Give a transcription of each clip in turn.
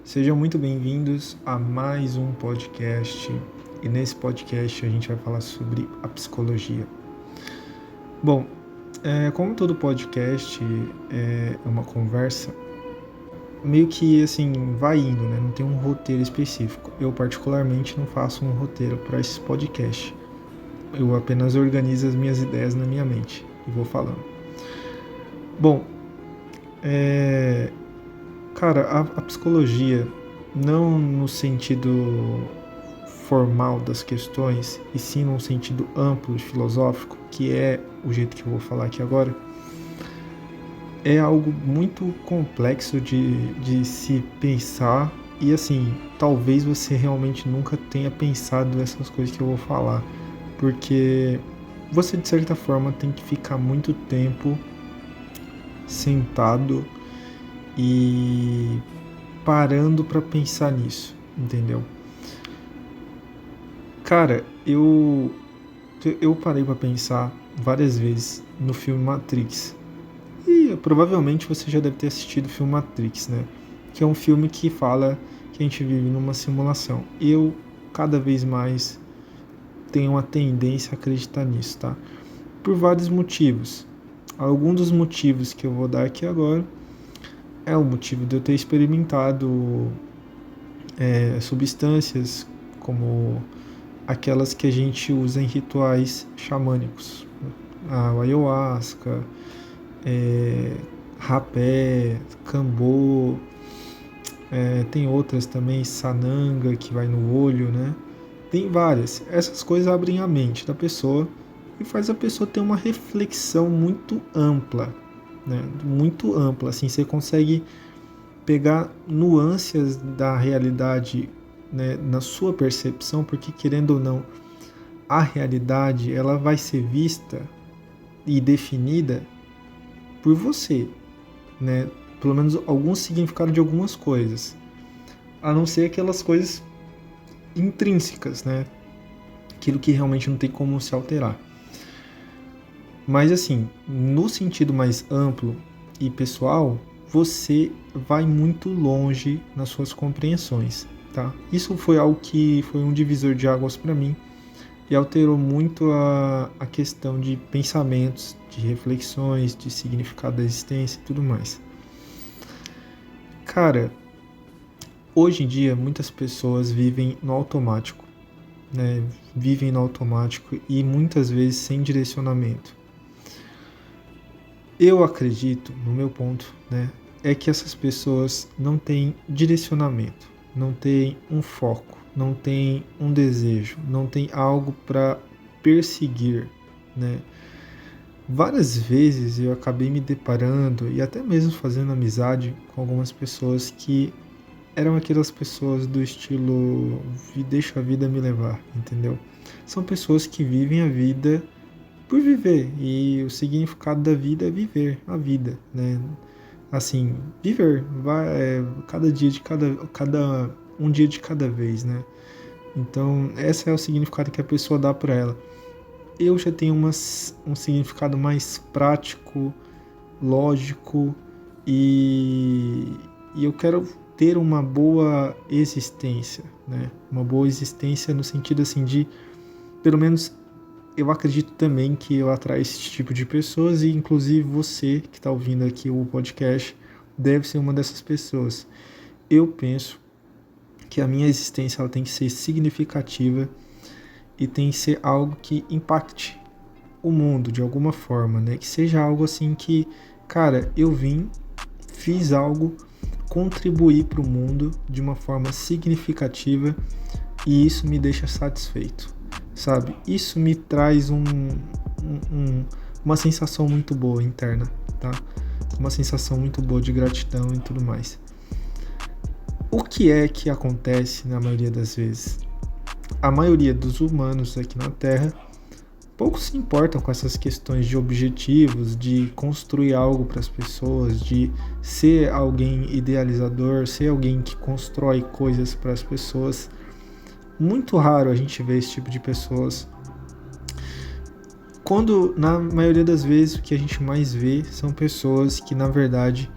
Sejam muito bem-vindos a mais um podcast. E nesse podcast a gente vai falar sobre a psicologia. Bom, como todo podcast é uma conversa, meio que assim, vai indo, né? Não tem um roteiro específico. Eu particularmente não faço um roteiro para esse podcast. Eu apenas organizo as minhas ideias na minha mente e vou falando. Bom, cara, a psicologia, não no sentido formal das questões, e sim num sentido amplo e filosófico, que é o jeito que eu vou falar aqui agora, é algo muito complexo de se pensar. E assim, talvez você realmente nunca tenha pensado nessas coisas que eu vou falar, porque você de certa forma tem que ficar muito tempo sentado e parando para pensar nisso, entendeu? Cara, eu parei para pensar várias vezes no filme Matrix. E provavelmente você já deve ter assistido o filme Matrix, né? Que é um filme que fala que a gente vive numa simulação. Eu cada vez mais tenho uma tendência a acreditar nisso, tá? Por vários motivos. Alguns dos motivos que eu vou dar aqui agora é o motivo de eu ter experimentado substâncias como aquelas que a gente usa em rituais xamânicos. A ayahuasca, rapé, cambô, tem outras também, sananga, que vai no olho, né? Tem várias. Essas coisas abrem a mente da pessoa e faz a pessoa ter uma reflexão muito ampla, né? Muito ampla, assim, você consegue pegar nuances da realidade, né, na sua percepção, porque querendo ou não, a realidade ela vai ser vista e definida por você, né? Pelo menos algum significado de algumas coisas, a não ser aquelas coisas intrínsecas, né? Aquilo que realmente não tem como se alterar. Mas assim, no sentido mais amplo e pessoal, você vai muito longe nas suas compreensões, tá? Isso foi algo que foi um divisor de águas para mim e alterou muito a questão de pensamentos, de reflexões, de significado da existência e tudo mais. Cara, hoje em dia muitas pessoas vivem no automático, né? Vivem no automático e muitas vezes sem direcionamento. Eu acredito, no meu ponto, né, é que essas pessoas não têm direcionamento, não têm um foco, não têm um desejo, não têm algo para perseguir, né? Várias vezes eu acabei me deparando e até mesmo fazendo amizade com algumas pessoas que eram aquelas pessoas do estilo deixa a vida me levar, entendeu? São pessoas que vivem a vida por viver, e o significado da vida é viver a vida, né? Assim, viver, cada dia de cada um dia de cada vez, né? Então, esse é o significado que a pessoa dá para ela. Eu já tenho um significado mais prático, lógico e, e eu quero ter uma boa existência, né? Uma boa existência no sentido assim de, pelo menos eu acredito também que eu atraio esse tipo de pessoas e inclusive você que está ouvindo aqui o podcast deve ser uma dessas pessoas. Eu penso que a minha existência ela tem que ser significativa e tem que ser algo que impacte o mundo de alguma forma, né? Que seja algo assim que, cara, eu vim, fiz algo, contribuir para o mundo de uma forma significativa e isso me deixa satisfeito, sabe? Isso me traz uma sensação muito boa interna, tá? Uma sensação muito boa de gratidão e tudo mais. O que é que acontece na maioria das vezes? A maioria dos humanos aqui na Terra pouco se importam com essas questões de objetivos, de construir algo para as pessoas, de ser alguém idealizador, ser alguém que constrói coisas para as pessoas. Muito raro a gente ver esse tipo de pessoas. Quando, na maioria das vezes, o que a gente mais vê são pessoas que, na verdade,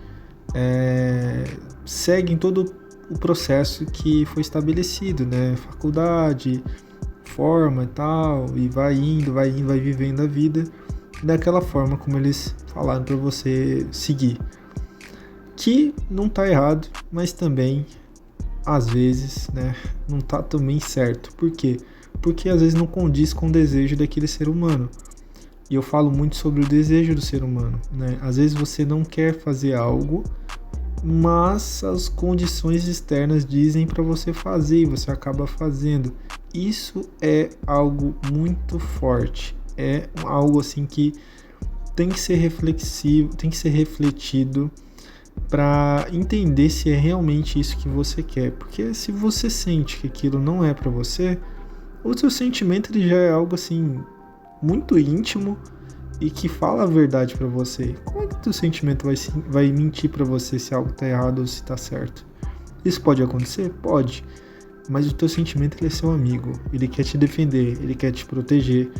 seguem todo o processo que foi estabelecido, né? Faculdade, forma e tal, e vai indo, vai vivendo a vida daquela forma como eles falaram para você seguir. Que não tá errado, mas também, às vezes, né, não tá também certo. Por quê? Porque às vezes não condiz com o desejo daquele ser humano. E eu falo muito sobre o desejo do ser humano, né? Às vezes você não quer fazer algo, mas as condições externas dizem para você fazer e você acaba fazendo. Isso é algo muito forte. É algo assim que tem que ser reflexivo, tem que ser refletido para entender se é realmente isso que você quer. Porque se você sente que aquilo não é para você, o seu sentimento ele já é algo assim muito íntimo e que fala a verdade para você. Como é que o teu sentimento vai mentir para você se algo tá errado ou se tá certo? Isso pode acontecer? Pode. Mas o teu sentimento ele é seu amigo. Ele quer te defender, ele quer te proteger.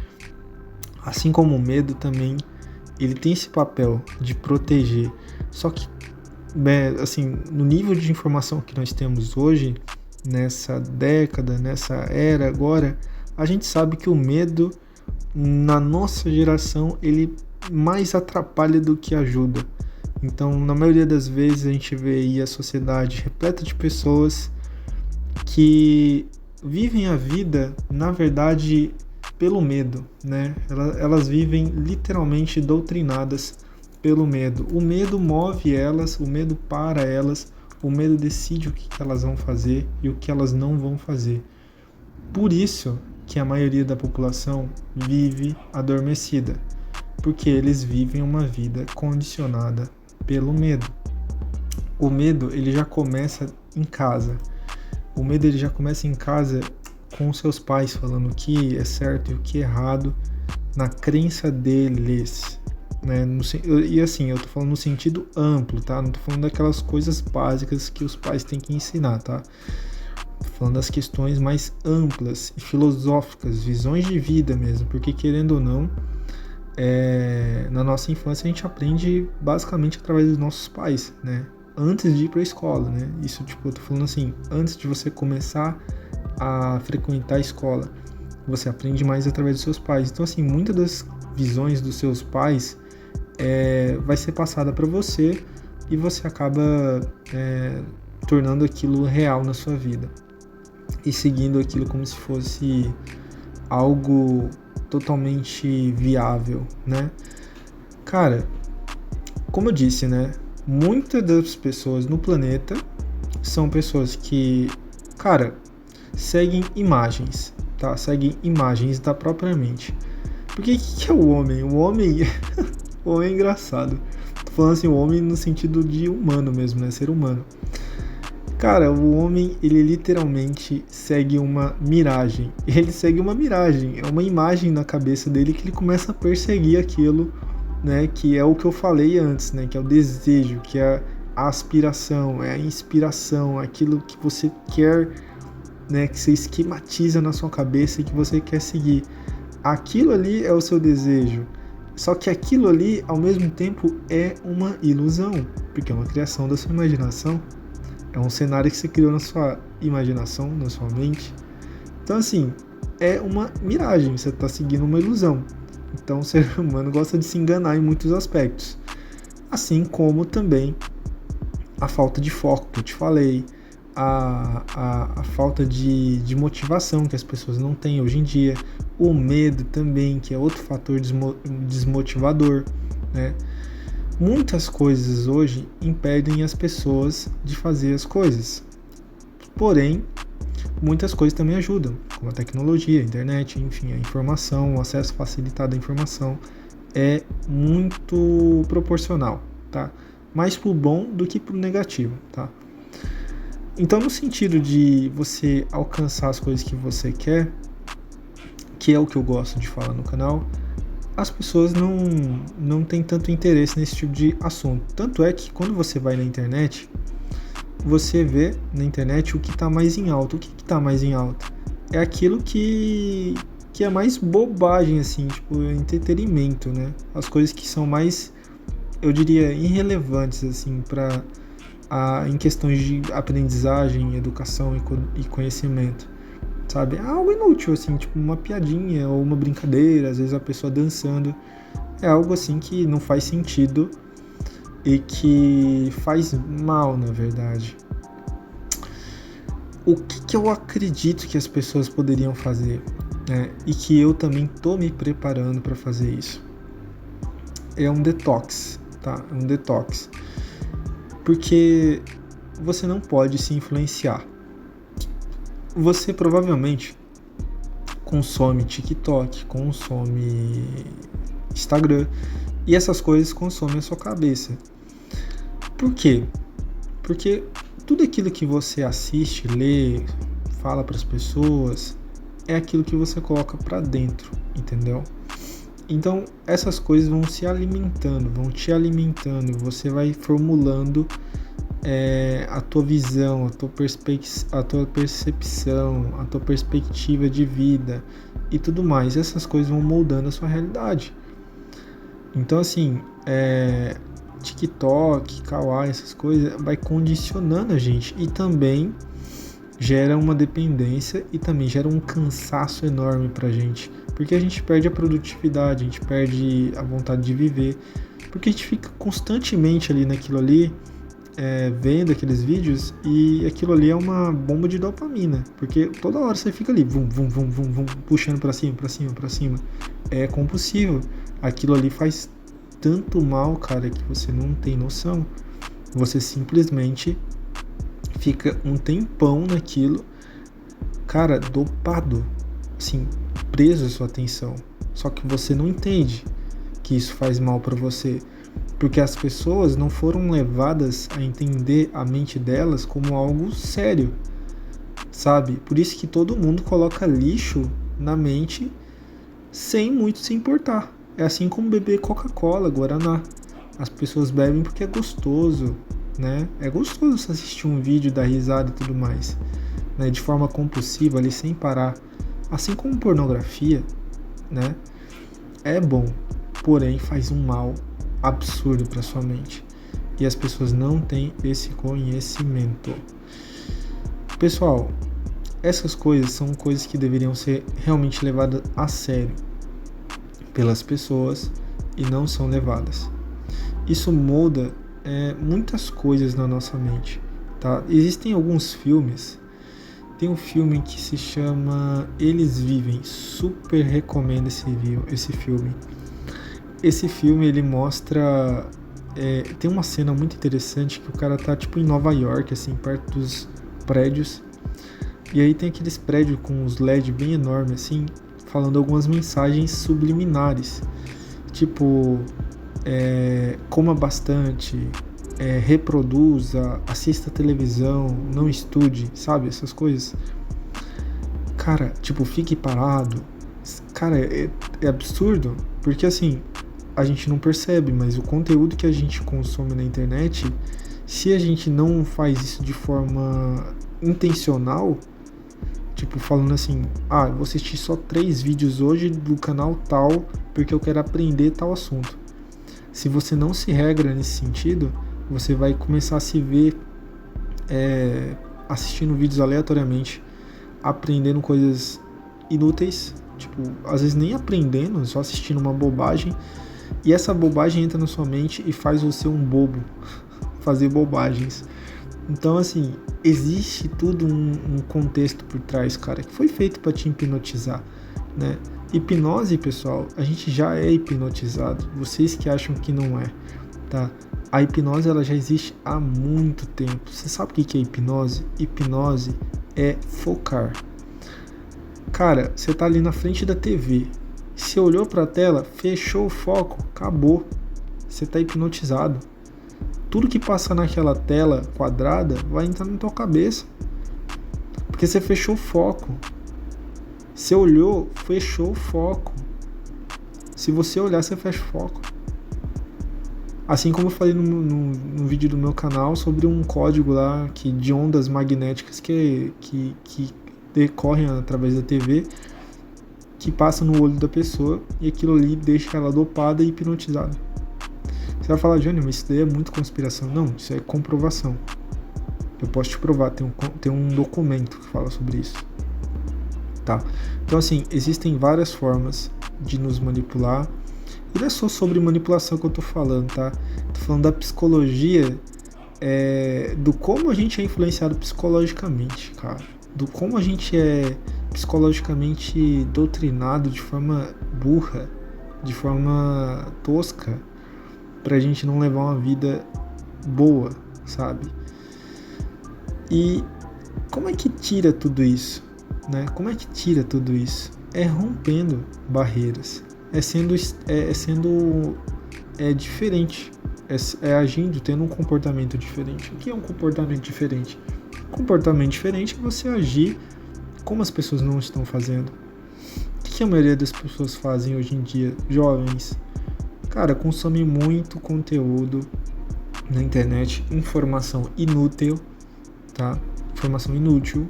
Assim como o medo também, ele tem esse papel de proteger. Só que, assim, no nível de informação que nós temos hoje, nessa década, nessa era agora, a gente sabe que o medo, na nossa geração, ele mais atrapalha do que ajuda. Então, na maioria das vezes, a gente vê aí a sociedade repleta de pessoas que vivem a vida, na verdade, pelo medo, né? Elas vivem literalmente doutrinadas pelo medo. O medo move elas, o medo para elas, o medo decide o que elas vão fazer e o que elas não vão fazer. Por isso que a maioria da população vive adormecida, porque eles vivem uma vida condicionada pelo medo. O medo, ele já começa em casa. O medo, ele já começa em casa com seus pais falando o que é certo e o que é errado na crença deles, né? E assim, eu tô falando no sentido amplo, tá? Não tô falando daquelas coisas básicas que os pais têm que ensinar, tá? Tô falando das questões mais amplas e filosóficas, visões de vida mesmo, porque querendo ou não, na nossa infância a gente aprende basicamente através dos nossos pais, né? Antes de ir para a escola, né? Isso, tipo, eu tô falando assim, antes de você começar a frequentar a escola, você aprende mais através dos seus pais. Então, assim, muitas das visões dos seus pais vai ser passada para você e você acaba tornando aquilo real na sua vida e seguindo aquilo como se fosse algo totalmente viável, né? Cara, como eu disse, né? Muitas das pessoas no planeta são pessoas que, cara, seguem imagens, tá? Seguem imagens da própria mente. Porque o que é o homem? O homem é engraçado. Tô falando assim, o homem no sentido de humano mesmo, né? Ser humano. Cara, o homem, ele literalmente segue uma miragem. Ele segue uma miragem, é uma imagem na cabeça dele que ele começa a perseguir aquilo, né? Que é o que eu falei antes, né? Que é o desejo, que é a aspiração, é a inspiração, aquilo que você quer, né? Que você esquematiza na sua cabeça e que você quer seguir. Aquilo ali é o seu desejo. Só que aquilo ali, ao mesmo tempo, é uma ilusão, porque é uma criação da sua imaginação. É um cenário que você criou na sua imaginação, na sua mente. Então, assim, é uma miragem, você está seguindo uma ilusão. Então, o ser humano gosta de se enganar em muitos aspectos. Assim como também a falta de foco que eu te falei, a falta de motivação que as pessoas não têm hoje em dia, o medo também, que é outro fator desmotivador, né? Muitas coisas hoje impedem as pessoas de fazer as coisas. Porém, muitas coisas também ajudam, como a tecnologia, a internet, enfim, a informação, o acesso facilitado à informação é muito proporcional, tá? Mais pro bom do que pro negativo, tá? Então, no sentido de você alcançar as coisas que você quer, que é o que eu gosto de falar no canal, as pessoas não têm tanto interesse nesse tipo de assunto. Tanto é que quando você vai na internet, você vê na internet o que está mais em alta. O que está mais em alta? É aquilo que é mais bobagem, assim, tipo, entretenimento, né? As coisas que são mais, eu diria, irrelevantes, assim, em questões de aprendizagem, educação e conhecimento, sabe? É algo inútil, assim, tipo uma piadinha ou uma brincadeira, às vezes a pessoa dançando. É algo assim que não faz sentido e que faz mal, na verdade. O que eu acredito que as pessoas poderiam fazer, né? E que eu também tô me preparando para fazer isso? É um detox, tá? É um detox. Porque você não pode se influenciar. Você provavelmente consome TikTok, consome Instagram, e essas coisas consomem a sua cabeça. Por quê? Porque tudo aquilo que você assiste, lê, fala para as pessoas, é aquilo que você coloca para dentro, entendeu? Então essas coisas vão se alimentando, vão te alimentando, você vai formulando a tua visão, a tua percepção, a tua perspectiva de vida e tudo mais. Essas coisas vão moldando a sua realidade. Então assim, TikTok, Kawaii, essas coisas vai condicionando a gente e também gera uma dependência e também gera um cansaço enorme pra gente, porque a gente perde a produtividade, a gente perde a vontade de viver, porque a gente fica constantemente ali naquilo ali, vendo aqueles vídeos, e aquilo ali é uma bomba de dopamina, porque toda hora você fica ali, vum, vum, vum, vum, vum, puxando pra cima, pra cima, pra cima. É compulsivo. Aquilo ali faz tanto mal, cara, que você não tem noção. Você simplesmente fica um tempão naquilo, cara, dopado, assim, preso a sua atenção. Só que você não entende que isso faz mal pra você, porque as pessoas não foram levadas a entender a mente delas como algo sério, sabe? Por isso que todo mundo coloca lixo na mente sem muito se importar. É assim como beber Coca-Cola, Guaraná. As pessoas bebem porque é gostoso, né? É gostoso você assistir um vídeo, dar risada e tudo mais, né? De forma compulsiva, ali sem parar. Assim como pornografia, né? É bom, porém faz um mal absurdo para sua mente. E as pessoas não têm esse conhecimento. Pessoal, essas coisas são coisas que deveriam ser realmente levadas a sério pelas pessoas e não são levadas. Isso molda muitas coisas na nossa mente, tá? Existem alguns filmes. Tem um filme que se chama Eles Vivem. Super recomendo esse filme. Esse filme ele mostra, tem uma cena muito interessante que o cara tá tipo em Nova York, assim, perto dos prédios. E aí tem aqueles prédios com os LED bem enormes, assim, falando algumas mensagens subliminares. Tipo, coma bastante, reproduza, assista televisão, não estude, sabe? Essas coisas. Cara, tipo, fique parado. Cara, é absurdo, porque assim, a gente não percebe, mas o conteúdo que a gente consome na internet, se a gente não faz isso de forma intencional, tipo falando assim, eu vou assistir só 3 vídeos hoje do canal tal, porque eu quero aprender tal assunto. Se você não se regra nesse sentido, você vai começar a se ver assistindo vídeos aleatoriamente, aprendendo coisas inúteis, tipo, às vezes nem aprendendo, só assistindo uma bobagem. E essa bobagem entra na sua mente e faz você um bobo, fazer bobagens. Então, assim, existe tudo um contexto por trás, cara, que foi feito para te hipnotizar, né? Hipnose, pessoal, a gente já é hipnotizado. Vocês que acham que não é, tá? A hipnose, ela já existe há muito tempo. Você sabe o que é hipnose? Hipnose é focar. Cara, você tá ali na frente da TV. Você olhou para a tela, fechou o foco, acabou. Você está hipnotizado. Tudo que passa naquela tela quadrada vai entrar na tua cabeça. Porque você fechou o foco. Você olhou, fechou o foco. Se você olhar, você fecha o foco. Assim como eu falei no vídeo do meu canal sobre um código lá de ondas magnéticas que decorrem através da TV, que passa no olho da pessoa e aquilo ali deixa ela dopada e hipnotizada. Você vai falar, Johnny, mas isso daí é muito conspiração. Não, isso é comprovação. Eu posso te provar, tem um documento que fala sobre isso. Tá? Então, assim, existem várias formas de nos manipular. E não é só sobre manipulação que eu tô falando, tá? Tô falando da psicologia, do como a gente é influenciado psicologicamente, cara. Do como a gente é psicologicamente doutrinado de forma burra, de forma tosca, pra gente não levar uma vida boa, sabe? E como é que tira tudo isso, né? Como é que tira tudo isso? É rompendo barreiras, é sendo diferente, é agindo, tendo um comportamento diferente. O que é um comportamento diferente? Comportamento diferente é você agir como as pessoas não estão fazendo. O que a maioria das pessoas fazem hoje em dia? Jovens, cara, consomem muito conteúdo na internet, informação inútil, tá? Informação inútil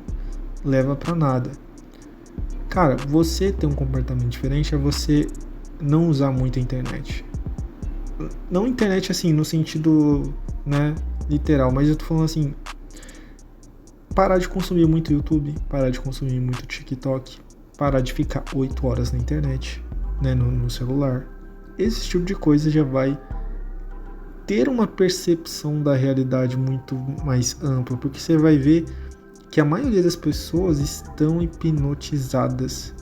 leva pra nada. Cara, você ter um comportamento diferente é você não usar muito a internet. Não internet assim, no sentido, né, literal, mas eu tô falando assim, parar de consumir muito YouTube, parar de consumir muito TikTok, parar de ficar 8 horas na internet, né, no celular. Esse tipo de coisa já vai ter uma percepção da realidade muito mais ampla, porque você vai ver que a maioria das pessoas estão hipnotizadas,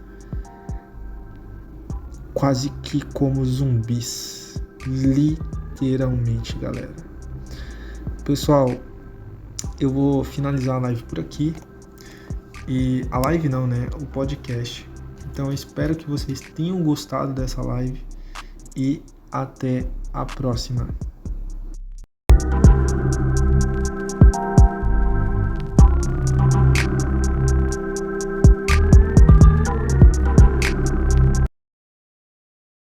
quase que como zumbis, literalmente, galera. Pessoal, eu vou finalizar a live por aqui, e a live não, né, o podcast. Então eu espero que vocês tenham gostado dessa live e até a próxima.